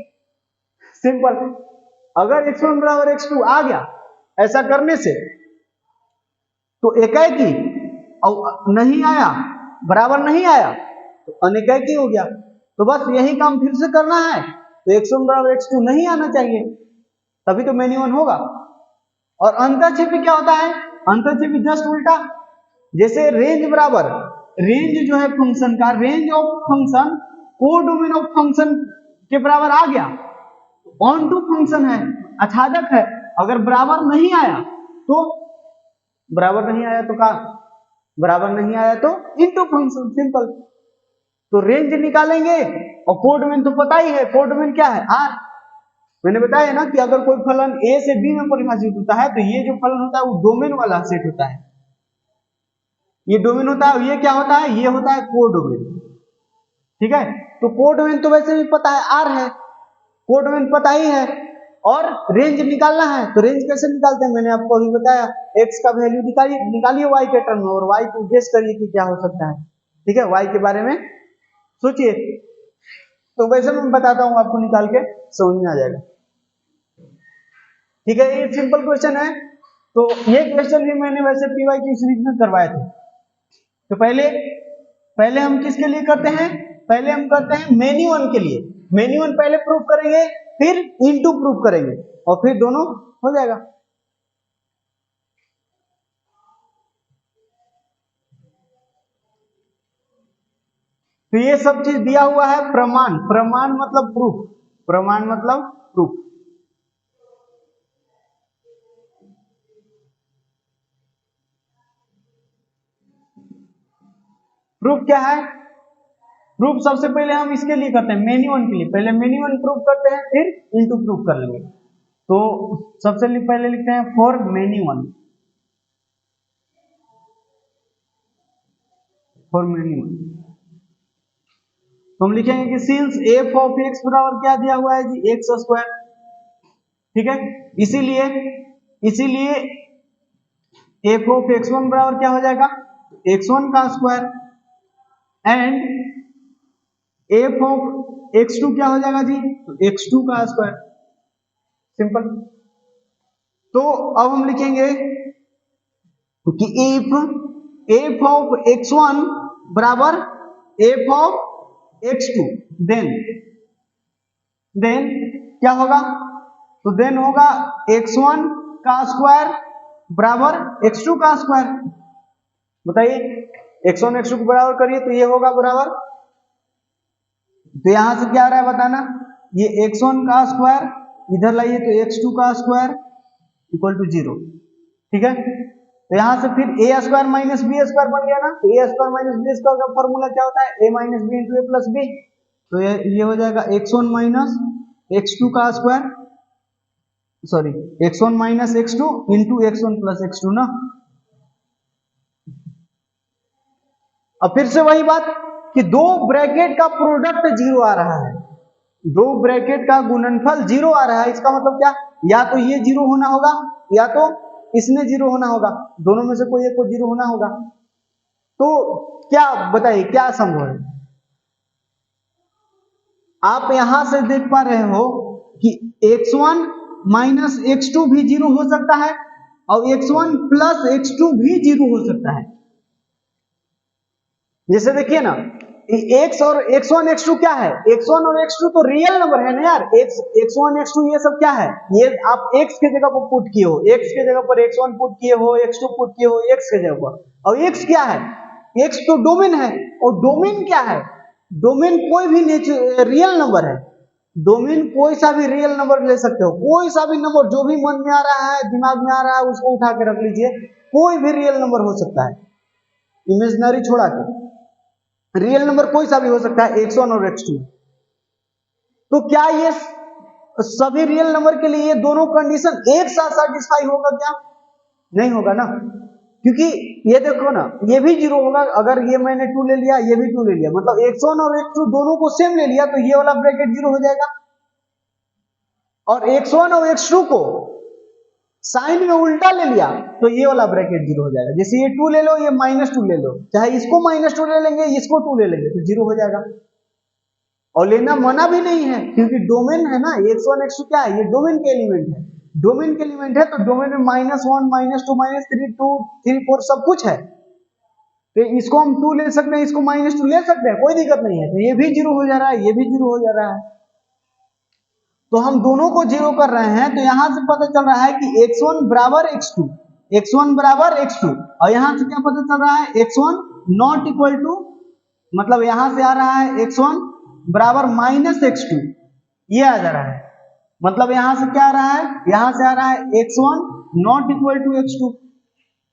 सिंपल। अगर x1 बराबर x2 आ गया ऐसा करने से तो एकाकी, और नहीं आया, बराबर नहीं आया तो अनेकाकी हो गया। तो बस यही काम फिर से करना है, तो x1 बराबर x2 नहीं आना चाहिए, तभी तो मेनी वन होगा। और अंतःक्षेपी क्या होता है, अंतःक्षेपी जस्ट उल्टा, जैसे रेंज बराबर, रेंज जो है फंक्शन का, range of function codomain of function के बराबर आ गया, ऑन टू फंक्शन है, आच्छादक है। अगर बराबर नहीं आया तो, बराबर नहीं आया तो का, बराबर नहीं आया तो इनटू फंक्शन, सिंपल। तो रेंज निकालेंगे और कोडोमेन तो पता ही है, कोडोमेन क्या है, आर। मैंने बताया ना कि अगर कोई फलन ए से बी में परिभाषित होता है तो ये जो फलन होता है वो डोमेन वाला सेट होता है, ये डोमेन होता है, ये क्या होता है, ये होता है कोडोमेन, ठीक है। तो कोडोमेन तो वैसे भी पता है, आर है, कोडोमेन पता ही है। और रेंज निकालना है तो रेंज कैसे निकालते हैं, मैंने आपको अभी बताया, एक्स का वैल्यू निकालिए वाई के टर्म में और वाई को गेस करिए कि क्या हो सकता है, ठीक है। वाई के बारे में सोचिए, तो वैसे मैं बताता हूं आपको, निकाल के समझ में आ जाएगा, ठीक है। ये सिंपल क्वेश्चन है। तो ये क्वेश्चन भी मैंने वैसे PYQ सीरीज में करवाए थे। तो पहले हम किसके लिए करते हैं, पहले हम करते हैं मेनी वन के लिए, मेनी वन पहले प्रूफ करेंगे, फिर इनटू प्रूफ करेंगे और फिर दोनों हो जाएगा। तो ये सब चीज दिया हुआ है, प्रमाण, प्रमाण मतलब प्रूफ, प्रमाण मतलब प्रूफ। प्रूफ क्या है, प्रूफ सबसे पहले हम इसके लिए करते हैं, मेनी वन के लिए, पहले मेनी वन प्रूफ करते हैं फिर इनटू प्रूफ कर लेंगे। तो सबसे पहले लिखते हैं for many one, for many one. तो हम लिखेंगे कि सिंस एफ ऑफ एक्स बराबर क्या दिया हुआ है जी, एक्स स्क्वायर, ठीक है। इसीलिए एफ ऑफ x1 बराबर क्या हो जाएगा, x1 का square, and F of x2 क्या हो जाएगा जी, x2 का स्क्वायर, सिंपल। तो अब हम लिखेंगे कि एफ ऑफ x1 बराबर एफ ऑफ x2, देन क्या होगा, तो देन होगा x1 का स्क्वायर बराबर x2 का स्क्वायर। बताइए, x1 x2 को बराबर करिए तो ये होगा बराबर, तो यहां से क्या आ रहा है बताना, ये x1 का स्क्वायर इधर लाइए तो x2 का स्क्वायर इक्वल टू 0, ठीक है। तो यहां से फिर a square minus b square बन गया ना, तो a square minus b square का फॉर्मूला क्या होता है, a minus b into a plus b. तो ये हो जाएगा x1 माइनस x2 का square, sorry x1 minus x2 into x1 plus x2 ना। अब फिर से वही बात, कि दो ब्रैकेट का प्रोडक्ट जीरो आ रहा है, दो ब्रैकेट का गुणनफल जीरो आ रहा है, इसका मतलब क्या, या तो ये जीरो होना होगा या तो इसमें जीरो होना होगा, दोनों में से कोई एक को जीरो होना होगा। तो क्या बताइए क्या संभव है? आप यहां से देख पा रहे हो कि x1 माइनस x2 भी जीरो हो सकता है और x1 प्लस x2 भी जीरो हो सकता है। जैसे देखिए ना, x और x1 x2 क्या है, x1 और x2 तो रियल नंबर है ना यार, x1 x2 ये सब क्या है, ये आप x के जगह पर पुट किए हो, x के जगह पर x1 पुट किए हो, x2 पुट किए हो x के जगह पर, और x क्या है, x तो डोमेन है, और डोमेन क्या है, डोमेन कोई भी रियल नंबर है, डोमेन कोई सा भी रियल नंबर ले सकते हो, कोई सा भी नंबर जो भी मन में आ रहा है, दिमाग में आ रहा है, उसको उठा के रख लीजिए, कोई भी रियल नंबर हो सकता है, इमेजिनरी छोड़ा के रियल नंबर कोई सा भी हो सकता है x1 और x2। तो क्या ये सभी रियल नंबर के लिए ये दोनों कंडीशन एक साथ सेटिस्फाई होगा क्या? नहीं होगा ना, क्योंकि ये देखो ना, ये भी जीरो होगा, अगर ये मैंने 2 ले लिया, ये भी 2 ले लिया, मतलब x1 और x2 दोनों को सेम ले लिया, तो ये वाला ब्रैकेट जीरो हो जाएगा, और x1 और x2 को साइन में उल्टा ले लिया तो ये वाला ब्रैकेट जीरो हो जाएगा। जैसे ये 2 ले लो, ये -2 ले लो, चाहे इसको -2 ले लेंगे, इसको 2 ले लेंगे, तो जीरो हो जाएगा। और लेना मना भी नहीं है, क्योंकि डोमेन है ना, x1 x2 क्या है, ये डोमेन के एलिमेंट है, डोमेन के एलिमेंट है, तो डोमेन में -1 -2 -3 2 3 4 सब कुछ है, तो इसको हम 2 ले सकते हैं, इसको -2 ले सकते हैं, कोई दिक्कत नहीं है, तो ये भी जीरो हो जा रहा है, ये भी जीरो हो जा रहा है, तो हम दोनों को जीरो कर रहे हैं, तो यहां से पता चल रहा है कि x1 बराबर x2, x1 बराबर x2, और यहां से क्या पता चल रहा है, x1 नॉट इक्वल टू, मतलब यहां से आ रहा है x1 बराबर -x2, ये आ जा रहा है, मतलब यहां से क्या आ रहा है, यहां से आ रहा है x1 not equal to x2।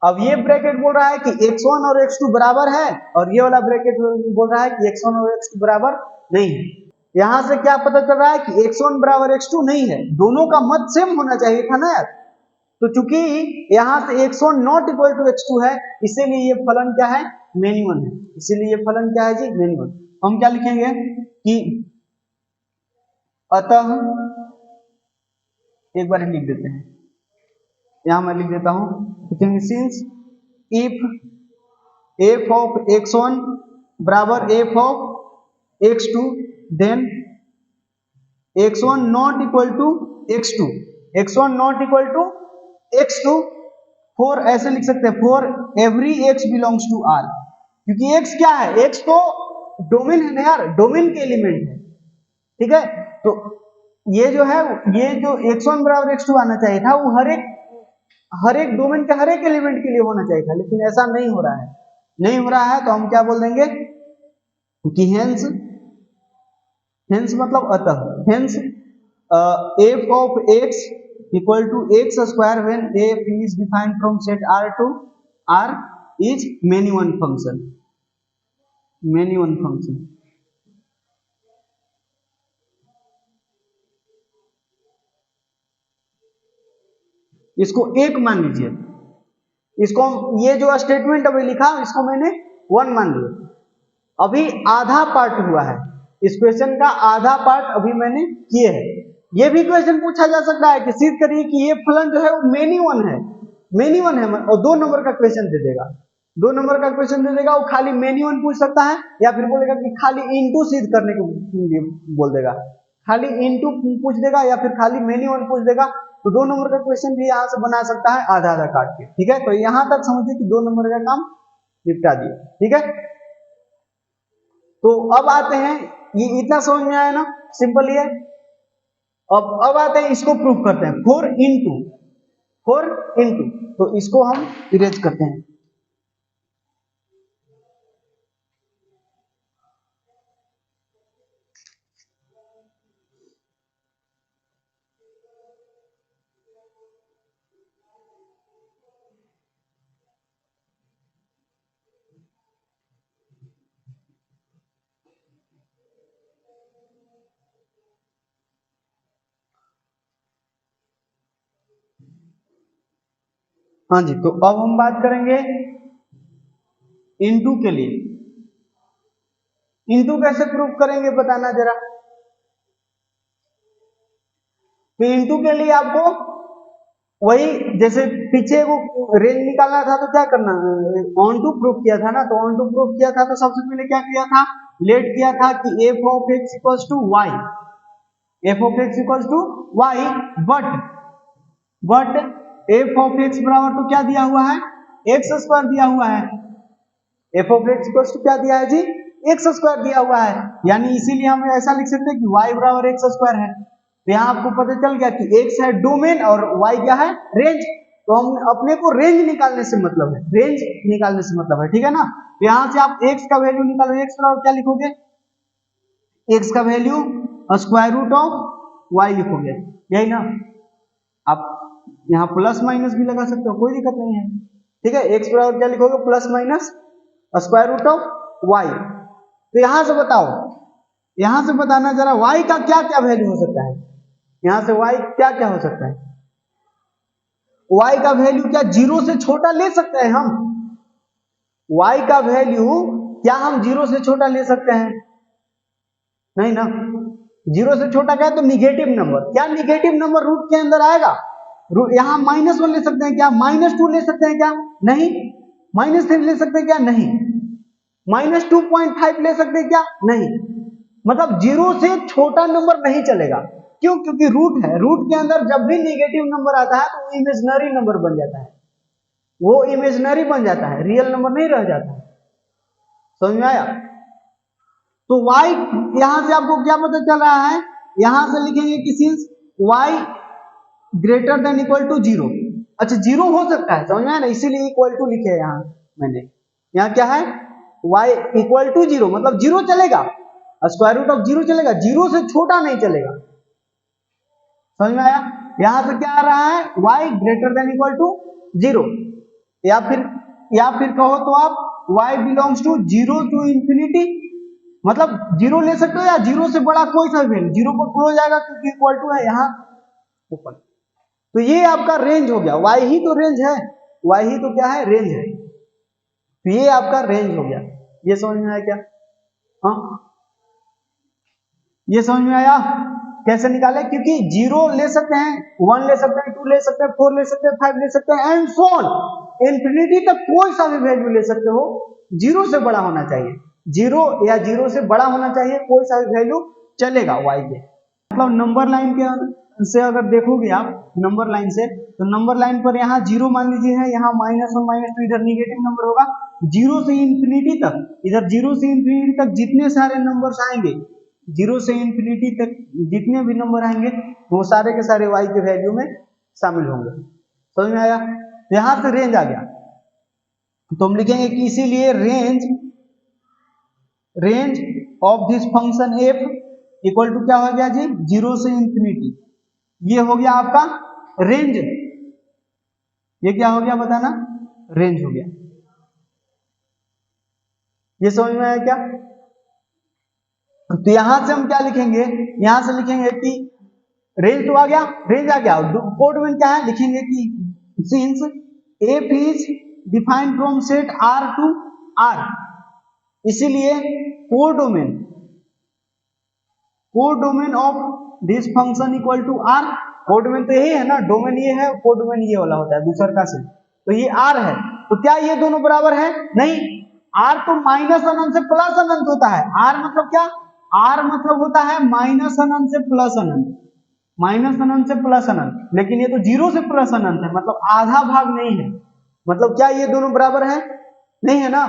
अब ये ब्रैकेट बोल रहा है कि x1 और x2 बराबर है, और ये वाला ब्रैकेट बोल रहा है कि x1 और x2 बराबर नहीं है। यहां से क्या पता चल रहा है कि x1 बराबर x2 नहीं है, दोनों का मत सेम होना चाहिए था ना यार, तो चूंकि यहां से x1 not equal to x2 है, इसीलिए ये फलन क्या है, मेनी वन है, इसीलिए ये फलन क्या है जी, मेनी वन। हम क्या लिखेंगे कि अतः, एक बार लिख देते हैं, यहां मैं लिख देता हूं, लिखेंगे since if f of x1 बराबर f of x2 then x1 not equal to x2, x1 not equal to x2 for, ऐसे लिख सकते हैं, for every x belongs to R, क्योंकि x क्या है, x तो डोमेन है ना यार, डोमेन के एलिमेंट है, ठीक है, तो ये जो है, ये जो x1 बराबर x2 आना चाहिए था, वो हर एक डोमेन के हर एक एलिमेंट के लिए होना चाहिए था, लेकिन ऐसा नहीं हो रहा है, नहीं हो रहा है, तो हम क्या बोल देंगे कि हेंस, हेंस मतलब अतः, hence f of x equal to x square when f is defined from set R to R is many one function, many one function। इसको एक मान लीजिए, इसको ये जो स्टेटमेंट अभी लिखा इसको मैंने 1 मान लिया, अभी आधा पार्ट हुआ है, इस क्वेश्चन का आधा पार्ट अभी मैंने किए है। ये भी क्वेश्चन पूछा जा सकता है कि सिद्ध करिए कि ये फलन जो है वो मेनी वन है, मेनी वन है, और 2 नंबर का क्वेश्चन दे देगा, 2 नंबर का क्वेश्चन दे देगा, वो खाली मेनी वन पूछ सकता है, या फिर बोलेगा कि खाली इनटू सिद्ध करने को बोल देगा, खाली इनटू पूछ देगा, या फिर खाली मेनी वन पूछ देगा, तो 2 नंबर का क्वेश्चन भी यहाँ से बना सकता है आधा आधा काट के, ठीक है, तो यहां तक समझिए कि 2 नंबर का काम निपटा दिया, ठीक है। तो अब आते हैं, ये इतना समझ में आया ना, सिंपल ही है। अब आते हैं, इसको प्रूफ करते हैं, 4 इंटू, तो इसको हम इरेज करते हैं, हाँ जी। तो अब हम बात करेंगे इनटू के लिए, इंटू कैसे प्रूव करेंगे बताना जरा। तो इंटू के लिए आपको वही जैसे पीछे को रेंज निकालना था तो क्या करना, ऑन टू प्रूफ किया था ना, तो ऑन टू प्रूफ किया था तो सबसे पहले क्या किया था, लेट किया था कि f of x equals to y, f of x equals to y, but f of x बराबर तो क्या दिया हुआ है, एक्स स्क्वायर दिया हुआ है, f of x equals to क्या दिया है जी, एक्स स्क्वायर दिया हुआ है, यानी इसीलिए हम ऐसा लिख सकते हैं कि वाई बराबर एक्स स्क्वायर है। तो यहाँ आपको पता चल गया कि एक्स है डोमेन और वाई क्या है, रेंज। तो हम अपने को रेंज निकालने से मतलब है, रेंज निकालने से मतलब है, ठीक है ना। तो यहाँ से आप एक्स का वैल्यू निकालो, एक्स बराबर क्या लिखोगे, एक्स का value square root of y लिखोगे, यही ना। आप यहाँ प्लस माइनस भी लगा सकते हो, कोई दिक्कत नहीं है, ठीक है। एक्स बराबर क्या लिखोगे, plus minus square root of y. तो यहां से बताओ, यहां से बताना जरा वाई का क्या क्या वैल्यू हो सकता है, यहां से वाई क्या क्या हो सकता है, वाई का वैल्यू क्या जीरो से छोटा ले सकते हैं हम, वाई का वैल्यू क्या हम जीरो से छोटा ले सकते हैं, नहीं ना। जीरो से छोटा क्या है, तो निगेटिव नंबर, क्या निगेटिव नंबर रूट के अंदर आएगा, यहां -1 ले सकते हैं क्या, -2 ले सकते हैं क्या, नहीं। -3 ले सकते हैं क्या, नहीं। -2.5 ले सकते हैं क्या, नहीं। मतलब जीरो से छोटा नंबर नहीं चलेगा, क्यों, क्योंकि रूट है, रूट के अंदर जब भी नेगेटिव नंबर आता है तो वो इमेजिनरी नंबर बन जाता है, वो इमेजिनरी बन जाता है, रियल नंबर नहीं रह जाता है, समझ में आया। तो y यहां से आपको क्या पता चल रहा है, यहां से लिखेंगे कि since y greater than equal to 0, अच्छा 0 हो सकता है, समझ में आया ना, इसीलिए इक्वल टू लिखे यहां मैंने, यहां क्या है y इक्वल टू 0 मतलब 0 चलेगा, स्क्वायर रूट ऑफ 0 चलेगा, 0 से छोटा नहीं चलेगा, समझ में आया। यहां से क्या आ रहा है, y greater than equal to 0, या फिर कहो तो आप y belongs to 0 to infinity, मतलब 0 ले सकते हो या 0 से बड़ा कोई सा वैल्यू, 0 पर क्लोज जाएगा क्योंकि इक्वल टू है यहाँ ऊपर। तो ये आपका रेंज हो गया, y ही तो रेंज है, y ही तो क्या है, रेंज है। तो ये आपका रेंज हो गया, ये समझ में आया क्या, हाँ ये समझ में आया कैसे निकाले, क्योंकि 0 ले सकते हैं, 1 ले सकते हैं, 2 ले सकते हैं, 4 ले सकते हैं, 5 ले सकते हैं, एंड सो ऑन इंफिनिटी तक कोई सा भी वैल्यू ले सकते हो, 0 से बड़ा होना चाहिए, 0 या 0 से बड़ा होना चाहिए, कोई सा भी वैल्यू चलेगा y के। मतलब नंबर लाइन के से अगर देखोगे आप नंबर लाइन से, तो नंबर लाइन पर यहाँ 0 मान लीजिए है, यहाँ -1 -2 इधर निगेटिव नंबर होगा, 0 से इंफिनिटी तक, इधर 0 से इंफिनिटी तक जितने सारे नंबर्स आएंगे, 0 से इंफिनिटी तक जितने भी नंबर आएंगे वो सारे के सारे y के वैल्यू में शामिल होंगे, समझ में आया। यहां से रेंज आ गया, तो हम लिखेंगे कि इसीलिए range of this function f equal to क्या हो गया जी, 0 से इंफिनिटी, ये हो गया आपका रेंज, ये क्या हो गया बताना, रेंज हो गया, ये समझ में आया क्या। तो यहां से हम क्या लिखेंगे, यहां से लिखेंगे कि रेंज तो आ गया, रेंज आ गया, कोड में क्या है लिखेंगे कि since f is defined from set R to R, इसीलिए codomain of this function equal to R, codomain तो यही है ना, डोमेन ये है, कोडोमेन ये वाला होता है दूसर का से, तो ये R है, तो क्या ये दोनों बराबर है, नहीं, R तो -अनंत से प्लस अनंत होता है, R मतलब क्या, R मतलब होता है -अनंत से प्लस अनंत, -अनंत से प्लस अनंत, लेकिन ये तो 0 से प्लस अनंत है, मतलब आधा भाग नहीं है, मतलब क्या ये दोनों बराबर है, नहीं है ना,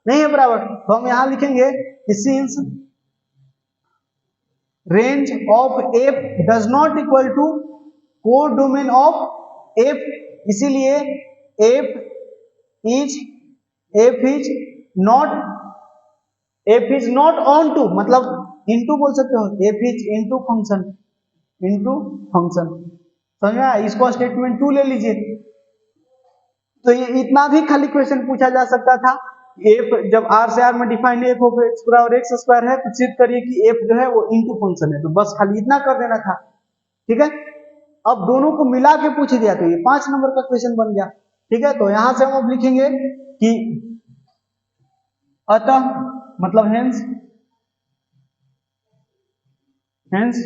नहीं है बराबर। तो हम यहां लिखेंगे कि since range of f does not equal to codomain of f, इसीलिए f is not onto, मतलब इनटू बोल सकते हो, f इज इनटू फंक्शन समझ में आया, इसको स्टेटमेंट 2 ले लीजिए। तो ये इतना भी खाली क्वेश्चन पूछा जा सकता था, f जब R से R में डिफाइंड f ऑफ x बराबर x स्क्वायर है तो सिद्ध करिए कि f जो है वो इनटू फंक्शन है, तो बस खाली इतना कर देना था, ठीक है। अब दोनों को मिला के पूछ दिया तो ये 5 नंबर का क्वेश्चन बन गया, ठीक है। तो यहां से हम अब लिखेंगे कि अतः मतलब हेंस हेंस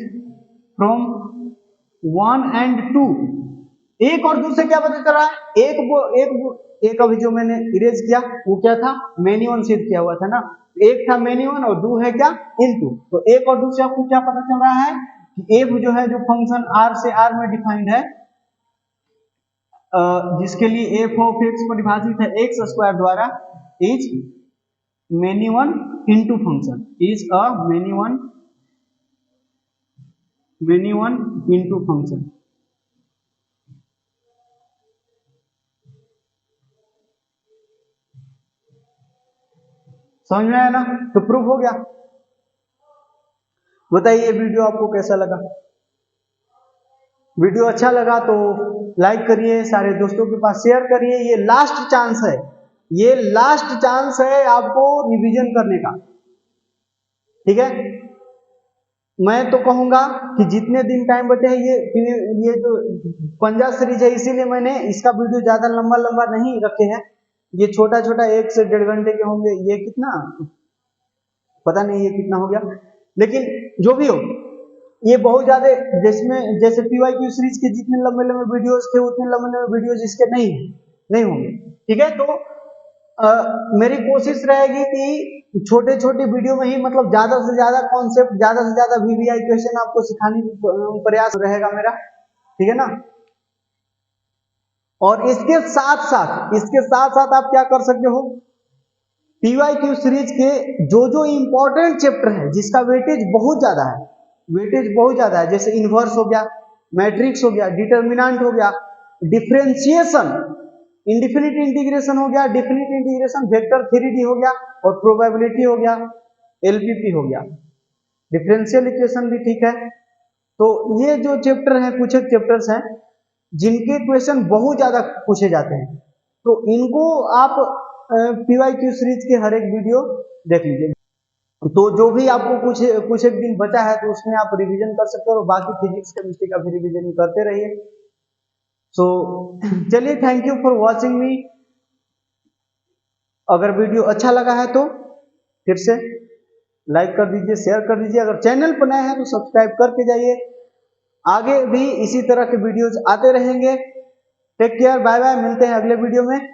फ्रॉम 1 and 2, एक और 2 से क्या पता चला? एक अभी जो मैंने इरेज किया वो क्या था? मेनी वन सिद्ध किया हुआ था ना, एक था मेनी वन और 2 है क्या? इनटू। तो एक और 2 से आपको क्या पता चल रहा है कि एफ जो है जो फंक्शन आर से आर में डिफाइंड है, जिसके लिए एफ ऑफ एक्स परिभाषित है एक्स स्क्वायर द्वारा, is many one into function, is a many one into function. समझ में आया ना? तो प्रूफ हो गया। बताइए वीडियो आपको कैसा लगा? वीडियो अच्छा लगा तो लाइक करिए, सारे दोस्तों के पास शेयर करिए। ये लास्ट चांस है, ये लास्ट चांस है आपको रिवीजन करने का, ठीक है? मैं तो कहूंगा कि जितने दिन टाइम बचे हैं, ये जो पंजा सीरीज है, इसीलिए मैंने इसका वीडियो ज्यादा लंबा लंबा नहीं रखे हैं। ये छोटा छोटा 1 से 1.5 घंटे के होंगे। ये कितना पता नहीं, ये कितना हो गया, लेकिन जो भी हो, ये बहुत ज्यादा, जिसमें जैसे PYQ सीरीज के जितने लंबे लंबे वीडियोस थे उतने लंबे लंबे वीडियोस इसके नहीं होंगे, ठीक है? तो मेरी कोशिश रहेगी कि छोटे छोटे वीडियो में ही, मतलब ज्यादा से ज्यादा कॉन्सेप्ट, ज्यादा से ज्यादा VBI क्वेश्चन आपको सिखाने की प्रयास रहेगा मेरा, ठीक है ना? और इसके साथ साथ आप क्या कर सकते हो? PYQ सीरीज के जो इंपॉर्टेंट चैप्टर है, जिसका वेटेज बहुत ज्यादा है, जैसे इनवर्स हो गया, मैट्रिक्स हो गया, डिटर्मिनेंट हो गया, डिफरेंशिएशन, इंडेफिनिट इंटीग्रेशन हो गया, डेफिनिट इंटीग्रेशन, वेक्टर 3D हो गया, और प्रोबेबिलिटी हो गया, LPP हो गया, डिफरेंशियल इक्वेशन भी, ठीक है? तो ये जो चैप्टर हैं, कुछ एक चैप्टर्स हैं जिनके क्वेश्चन बहुत ज्यादा पूछे जाते हैं, तो इनको आप PYQ सीरीज के हर एक वीडियो देख लीजिए। तो जो भी आपको कुछ एक दिन बचा है, तो उसमें आप रिवीजन कर सकते हो, और बाकी फिजिक्स केमिस्ट्री का भी रिवीजन करते रहिए। सो चलिए, थैंक यू फॉर वॉचिंग मी। अगर वीडियो अच्छा लगा है तो फिर से लाइक कर दीजिए, शेयर कर दीजिए। अगर चैनल पर नए हैं तो सब्सक्राइब करके जाइए। आगे भी इसी तरह के वीडियोज आते रहेंगे। टेक केयर, बाय बाय, मिलते हैं अगले वीडियो में।